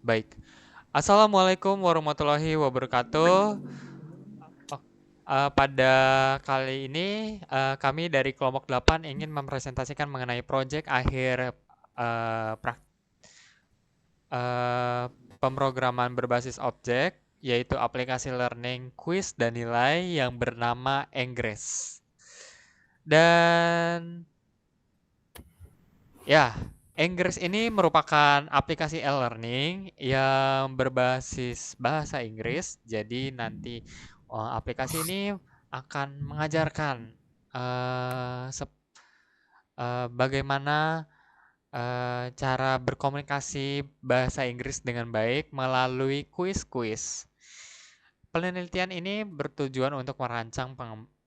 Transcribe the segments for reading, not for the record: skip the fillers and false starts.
Baik. Assalamualaikum warahmatullahi wabarakatuh. Pada kali ini, kami dari kelompok 8 ingin mempresentasikan mengenai proyek akhir eh, prak- eh, pemrograman berbasis objek, yaitu aplikasi learning quiz dan nilai yang bernama Inggris. Dan ya, Inggris ini merupakan aplikasi e-learning yang berbasis bahasa Inggris. Jadi nanti aplikasi ini akan mengajarkan bagaimana cara berkomunikasi bahasa Inggris dengan baik melalui kuis-kuis. Penelitian ini bertujuan untuk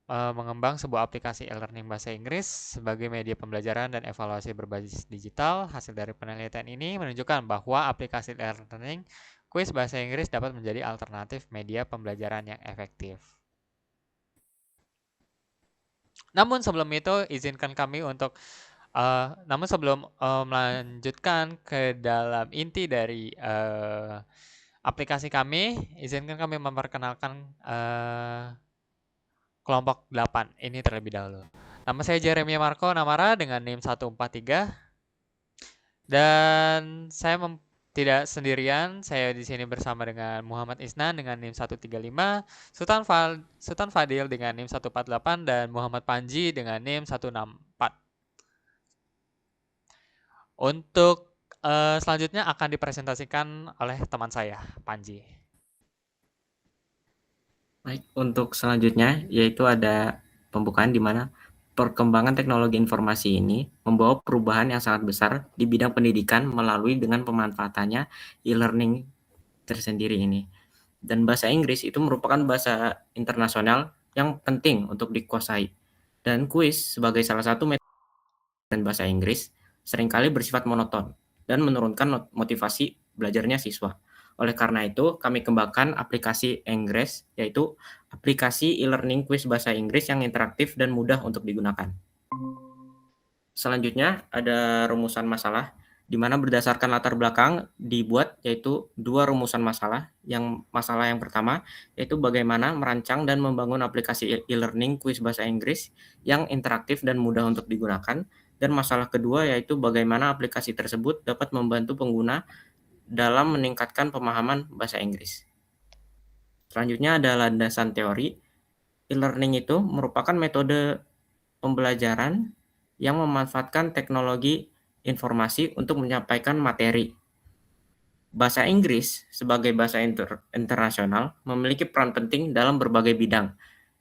mengembang sebuah aplikasi e-learning bahasa Inggris sebagai media pembelajaran dan evaluasi berbasis digital. Hasil dari penelitian ini menunjukkan bahwa aplikasi e-learning kuis bahasa Inggris dapat menjadi alternatif media pembelajaran yang efektif. Namun sebelum itu, izinkan kami untuk namun sebelum melanjutkan ke dalam inti dari aplikasi kami, izinkan kami memperkenalkan kelompok 8 ini terlebih dahulu. Nama saya Jeremy Marco Namara dengan NIM 143 dan tidak sendirian, saya di sini bersama dengan Muhammad Isnan dengan NIM 135, Sultan Fadil dengan NIM 148 dan Muhammad Panji dengan NIM 164. Untuk selanjutnya akan dipresentasikan oleh teman saya, Panji. Baik, untuk selanjutnya yaitu ada pembukaan di mana perkembangan teknologi informasi ini membawa perubahan yang sangat besar di bidang pendidikan melalui dengan pemanfaatannya e-learning tersendiri ini. Dan bahasa Inggris itu merupakan bahasa internasional yang penting untuk dikuasai. Dan kuis sebagai salah satu metode dan bahasa Inggris seringkali bersifat monoton dan menurunkan motivasi belajarnya siswa. Oleh karena itu, kami kembangkan aplikasi Inggris, yaitu aplikasi e-learning kuis bahasa Inggris yang interaktif dan mudah untuk digunakan. Selanjutnya ada rumusan masalah, di mana berdasarkan latar belakang dibuat yaitu dua rumusan masalah. Masalah yang pertama yaitu bagaimana merancang dan membangun aplikasi e-learning kuis bahasa Inggris yang interaktif dan mudah untuk digunakan. Dan masalah kedua yaitu bagaimana aplikasi tersebut dapat membantu pengguna dalam meningkatkan pemahaman bahasa Inggris. Selanjutnya ada landasan teori. E-learning itu merupakan metode pembelajaran yang memanfaatkan teknologi informasi untuk menyampaikan materi. Bahasa Inggris sebagai bahasa internasional memiliki peran penting dalam berbagai bidang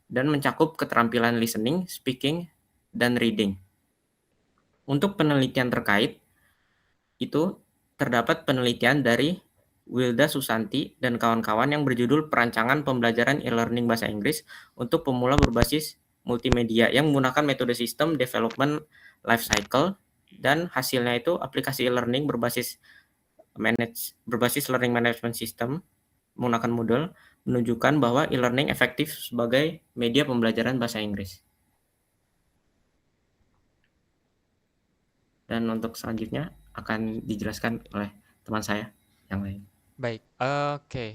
dan mencakup keterampilan listening, speaking, dan reading. Untuk penelitian terkait, itu terdapat penelitian dari Wilda Susanti dan kawan-kawan yang berjudul Perancangan Pembelajaran E-Learning Bahasa Inggris untuk Pemula Berbasis Multimedia yang menggunakan metode sistem development life cycle, dan hasilnya itu aplikasi e-learning berbasis learning management system menggunakan Moodle menunjukkan bahwa e-learning efektif sebagai media pembelajaran bahasa Inggris. Dan untuk selanjutnya akan dijelaskan oleh teman saya yang lain. Baik, oke.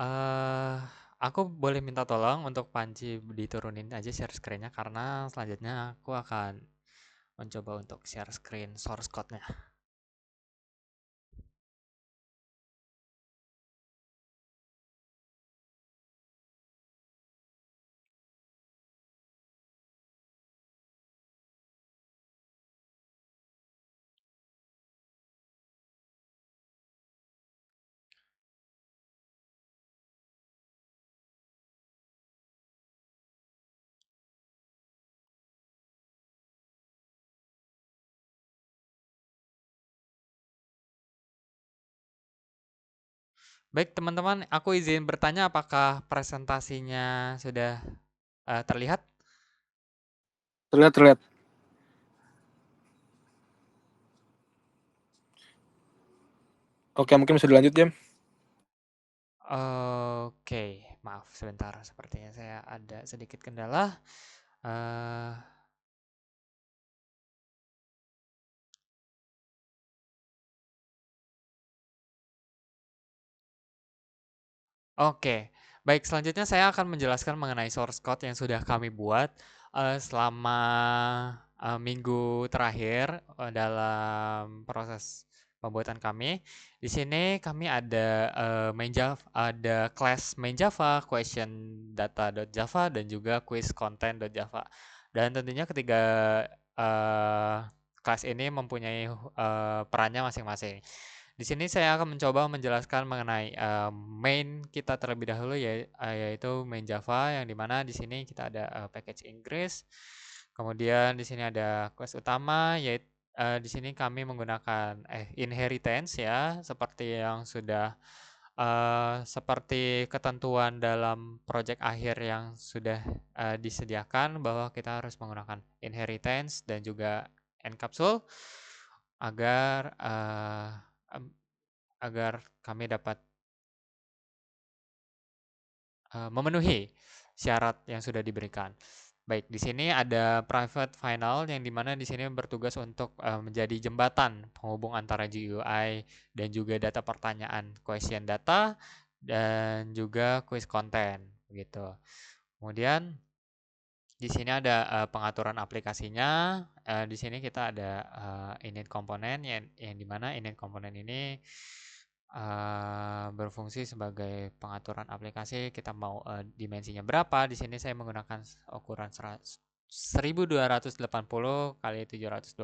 Eh, aku boleh minta tolong untuk Panji diturunin aja share screen-nya karena selanjutnya aku akan mencoba untuk share screen source code-nya. Baik, teman-teman, aku izin bertanya apakah presentasinya sudah terlihat? Terlihat, terlihat. Oke, mungkin bisa dilanjut, Jam. Oke, maaf sebentar, sepertinya saya ada sedikit kendala. Eh, Oke, baik, selanjutnya saya akan menjelaskan mengenai source code yang sudah kami buat selama minggu terakhir dalam proses pembuatan kami. Di sini kami ada ada class main Java, question data.java, dan juga quiz content.java. Dan tentunya ketiga kelas ini mempunyai perannya masing-masing. Di sini saya akan mencoba menjelaskan mengenai main kita terlebih dahulu, yaitu main Java, yang dimana di sini kita ada package Inggris. Kemudian di sini ada kelas utama, yaitu di sini kami menggunakan inheritance ya, seperti yang sudah seperti ketentuan dalam project akhir yang sudah disediakan, bahwa kita harus menggunakan inheritance dan juga encapsule agar agar kami dapat memenuhi syarat yang sudah diberikan. Baik, di sini ada private final yang dimana di sini bertugas untuk menjadi jembatan penghubung antara GUI dan juga data pertanyaan, question data, dan juga quiz content, begitu. Kemudian di sini ada pengaturan aplikasinya. Di sini kita ada init komponen yang dimana init komponen ini berfungsi sebagai pengaturan aplikasi. Kita mau dimensinya berapa? Di sini saya menggunakan ukuran 1280 kali 720.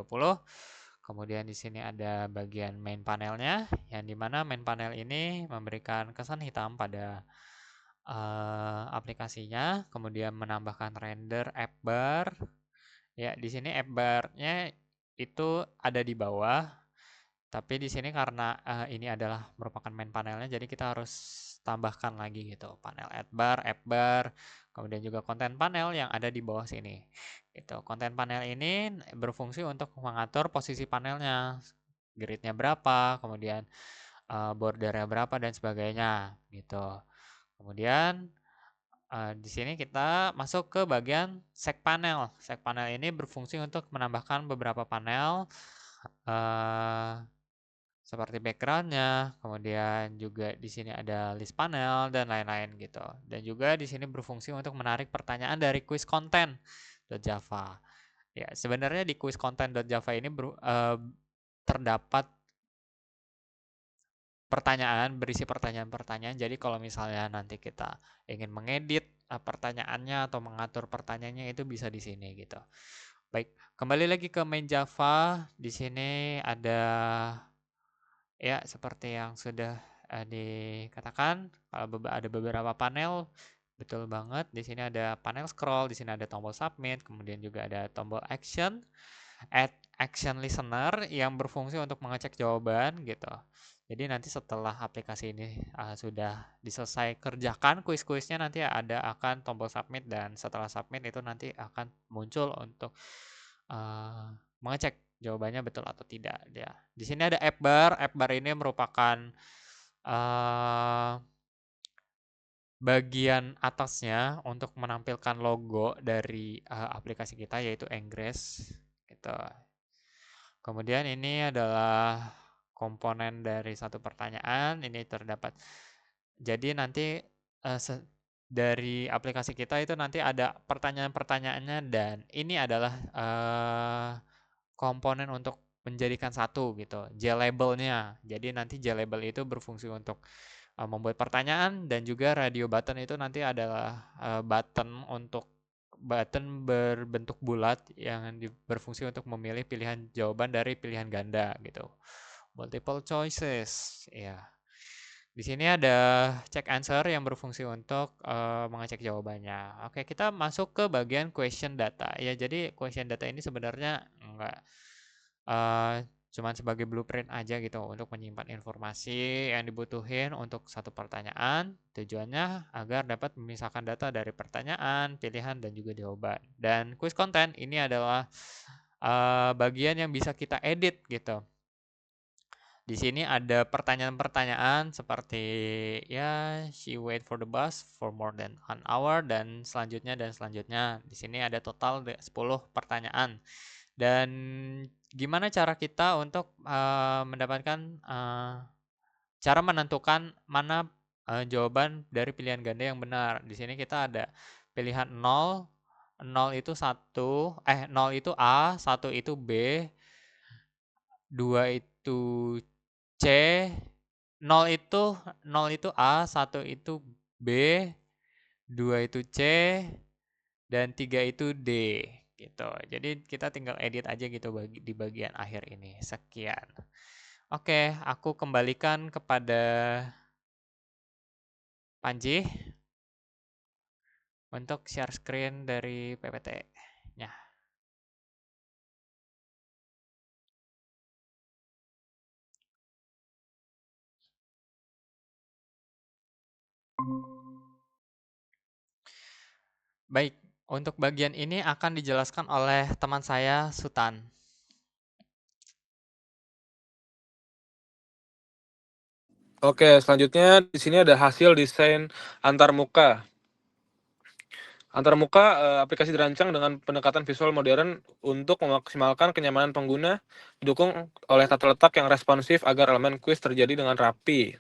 Kemudian di sini ada bagian main panelnya, yang dimana main panel ini memberikan kesan hitam pada aplikasinya, kemudian menambahkan render app bar. Ya, di sini app bar-nya itu ada di bawah, tapi di sini karena ini adalah merupakan main panelnya, jadi kita harus tambahkan lagi gitu, panel app bar, kemudian juga konten panel yang ada di bawah sini. Gitu. Konten panel ini berfungsi untuk mengatur posisi panelnya, grid-nya berapa, kemudian bordernya berapa dan sebagainya gitu. Kemudian di sini kita masuk ke bagian seg panel. Seg panel ini berfungsi untuk menambahkan beberapa panel seperti backgroundnya, kemudian juga di sini ada list panel dan lain-lain gitu. Dan juga di sini berfungsi untuk menarik pertanyaan dari quiz content.java. Ya, sebenarnya di quiz content.java ini terdapat berisi pertanyaan-pertanyaan. Jadi kalau misalnya nanti kita ingin mengedit pertanyaannya atau mengatur pertanyaannya, itu bisa di sini gitu. Baik, kembali lagi ke main Java. Di sini ada ya seperti yang sudah dikatakan, ada beberapa panel. Betul banget. Di sini ada panel scroll, di sini ada tombol submit, kemudian juga ada tombol action, add action listener yang berfungsi untuk mengecek jawaban gitu. Jadi nanti setelah aplikasi ini sudah diselesai kerjakan kuis-kuisnya, nanti akan tombol submit, dan setelah submit itu nanti akan muncul untuk mengecek jawabannya betul atau tidak. Ya. Di sini ada app bar. App bar ini merupakan bagian atasnya untuk menampilkan logo dari aplikasi kita, yaitu Inggris. Gitu. Kemudian ini adalah komponen dari satu pertanyaan. Ini terdapat. Jadi nanti dari aplikasi kita itu nanti ada pertanyaan-pertanyaannya, dan ini adalah komponen untuk menjadikan satu gitu, JLabel-nya. Jadi nanti JLabel itu berfungsi untuk membuat pertanyaan, dan juga radio button itu nanti adalah button berbentuk bulat yang berfungsi untuk memilih pilihan jawaban dari pilihan ganda gitu. Multiple choices, ya. Di sini ada check answer yang berfungsi untuk mengecek jawabannya. Oke, kita masuk ke bagian question data. Ya, jadi question data ini sebenarnya enggak cuman sebagai blueprint aja gitu untuk menyimpan informasi yang dibutuhin untuk satu pertanyaan. Tujuannya agar dapat memisahkan data dari pertanyaan, pilihan, dan juga jawaban. Dan quiz content ini adalah bagian yang bisa kita edit gitu. Di sini ada pertanyaan-pertanyaan seperti ya, she wait for the bus for more than an hour, dan selanjutnya dan selanjutnya. Di sini ada total 10 pertanyaan. Dan gimana cara kita untuk mendapatkan cara menentukan mana jawaban dari pilihan ganda yang benar. Di sini kita ada pilihan 0, 0 itu 0 itu A, 1 itu B, 2 itu C, 0 itu A, 1 itu B, 2 itu C, dan 3 itu D gitu. Jadi kita tinggal edit aja gitu di bagian akhir ini. Sekian. Oke, aku kembalikan kepada Panji untuk share screen dari PPT-nya. Baik, untuk bagian ini akan dijelaskan oleh teman saya, Sutan. Oke, selanjutnya di sini ada hasil desain antarmuka. Antarmuka aplikasi dirancang dengan pendekatan visual modern untuk memaksimalkan kenyamanan pengguna, didukung oleh tata letak yang responsif agar elemen kuis terjadi dengan rapi.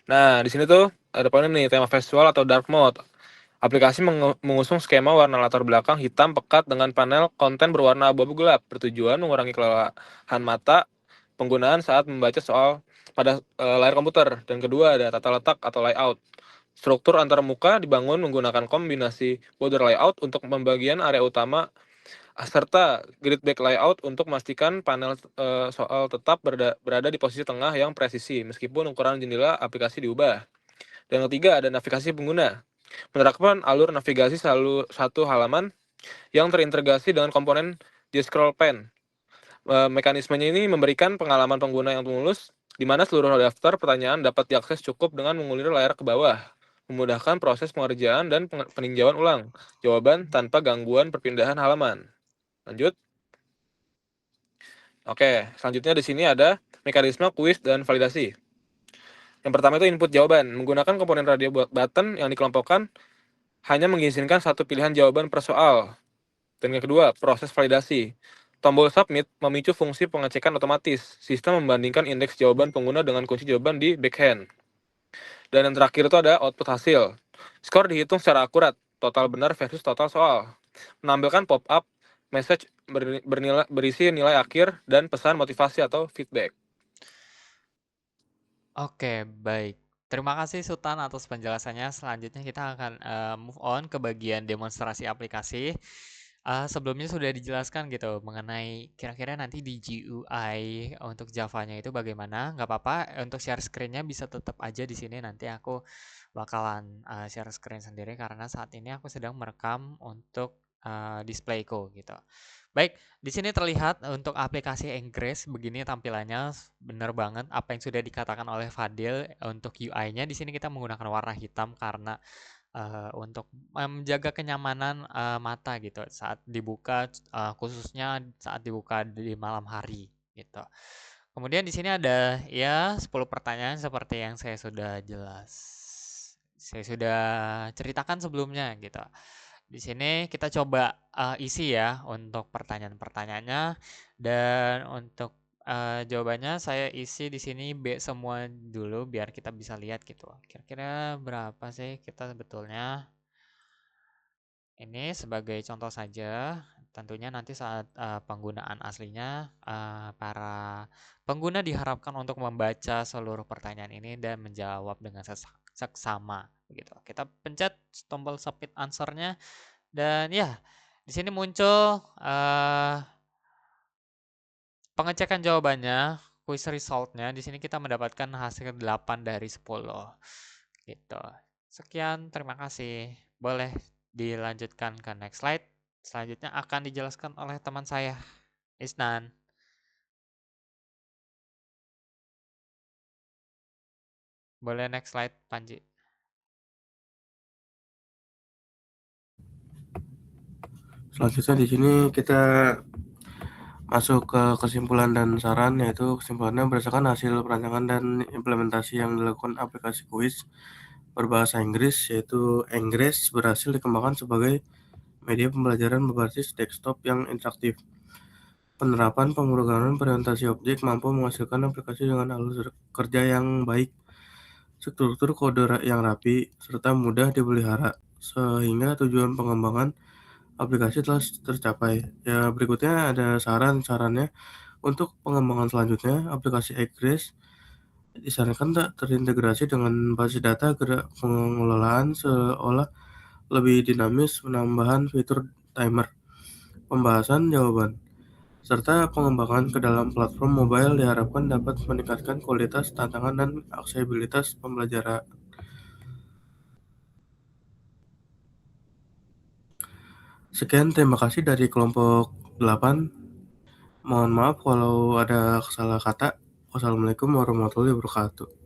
Nah, di sini tuh ada poinnya nih, tema visual atau dark mode. Aplikasi mengusung skema warna latar belakang hitam pekat dengan panel konten berwarna abu-abu gelap, bertujuan mengurangi kelelahan mata penggunaan saat membaca soal pada layar komputer. Dan kedua ada tata letak atau layout. Struktur antarmuka dibangun menggunakan kombinasi border layout untuk pembagian area utama serta grid back layout untuk memastikan panel soal tetap berada di posisi tengah yang presisi meskipun ukuran jendela aplikasi diubah. Dan ketiga ada navigasi pengguna. Menerapkan alur navigasi satu halaman yang terintegrasi dengan komponen di scroll pen. Mekanismenya ini memberikan pengalaman pengguna yang mulus, di mana seluruh daftar pertanyaan dapat diakses cukup dengan mengulir layar ke bawah, memudahkan proses pengerjaan dan peninjauan ulang jawaban tanpa gangguan perpindahan halaman. Lanjut. Oke, selanjutnya di sini ada mekanisme kuis dan validasi. Yang pertama itu input jawaban. Menggunakan komponen radio button yang dikelompokkan hanya mengizinkan satu pilihan jawaban per soal. Dan yang kedua, proses validasi. Tombol submit memicu fungsi pengecekan otomatis. Sistem membandingkan indeks jawaban pengguna dengan kunci jawaban di backhand. Dan yang terakhir itu ada output hasil. Skor dihitung secara akurat, total benar versus total soal. Menampilkan pop-up message berisi nilai akhir dan pesan motivasi atau feedback. Oke, baik. Terima kasih Sultan atas penjelasannya. Selanjutnya kita akan move on ke bagian demonstrasi aplikasi. Sebelumnya sudah dijelaskan gitu mengenai kira-kira nanti di GUI untuk Java-nya itu bagaimana. Nggak apa-apa, untuk share screen-nya bisa tetap aja di sini. Nanti aku bakalan share screen sendiri karena saat ini aku sedang merekam untuk displayku gitu. Baik, di sini terlihat untuk aplikasi Inggris begini tampilannya, benar banget apa yang sudah dikatakan oleh Fadil untuk UI-nya. Di sini kita menggunakan warna hitam karena untuk menjaga kenyamanan mata gitu saat dibuka, khususnya saat dibuka di malam hari gitu. Kemudian di sini ada ya 10 pertanyaan seperti yang saya sudah ceritakan sebelumnya gitu. Di sini kita coba isi ya untuk pertanyaan-pertanyaannya, dan untuk jawabannya saya isi di sini B semua dulu biar kita bisa lihat gitu. Kira-kira berapa sih kita sebetulnya? Ini sebagai contoh saja. Tentunya nanti saat penggunaan aslinya para pengguna diharapkan untuk membaca seluruh pertanyaan ini dan menjawab dengan seksama begitu. Kita pencet tombol submit answer-nya. Dan ya, di sini muncul pengecekan jawabannya, quiz result-nya. Di sini kita mendapatkan hasil 8 dari 10. Gitu. Sekian, terima kasih. Boleh dilanjutkan ke next slide. Selanjutnya akan dijelaskan oleh teman saya, Isnan. Boleh next slide, Panji. Selanjutnya di sini kita masuk ke kesimpulan dan saran, yaitu kesimpulannya berdasarkan hasil perancangan dan implementasi yang dilakukan aplikasi kuis berbahasa Inggris, yaitu Inggris berhasil dikembangkan sebagai media pembelajaran berbasis desktop yang interaktif. Penerapan pemrograman presentasi objek mampu menghasilkan aplikasi dengan alur kerja yang baik, struktur kode yang rapi, serta mudah dipelihara, sehingga tujuan pengembangan aplikasi telah tercapai. Ya, berikutnya ada saran-sarannya untuk pengembangan selanjutnya. Aplikasi Eggris disarankan tak terintegrasi dengan basis data agar pengelolaan seolah lebih dinamis, penambahan fitur timer, pembahasan jawaban, serta pengembangan ke dalam platform mobile diharapkan dapat meningkatkan kualitas, tantangan, dan aksesibilitas pembelajaran. Sekian, terima kasih dari kelompok 8. Mohon maaf kalau ada salah kata. Wassalamualaikum warahmatullahi wabarakatuh.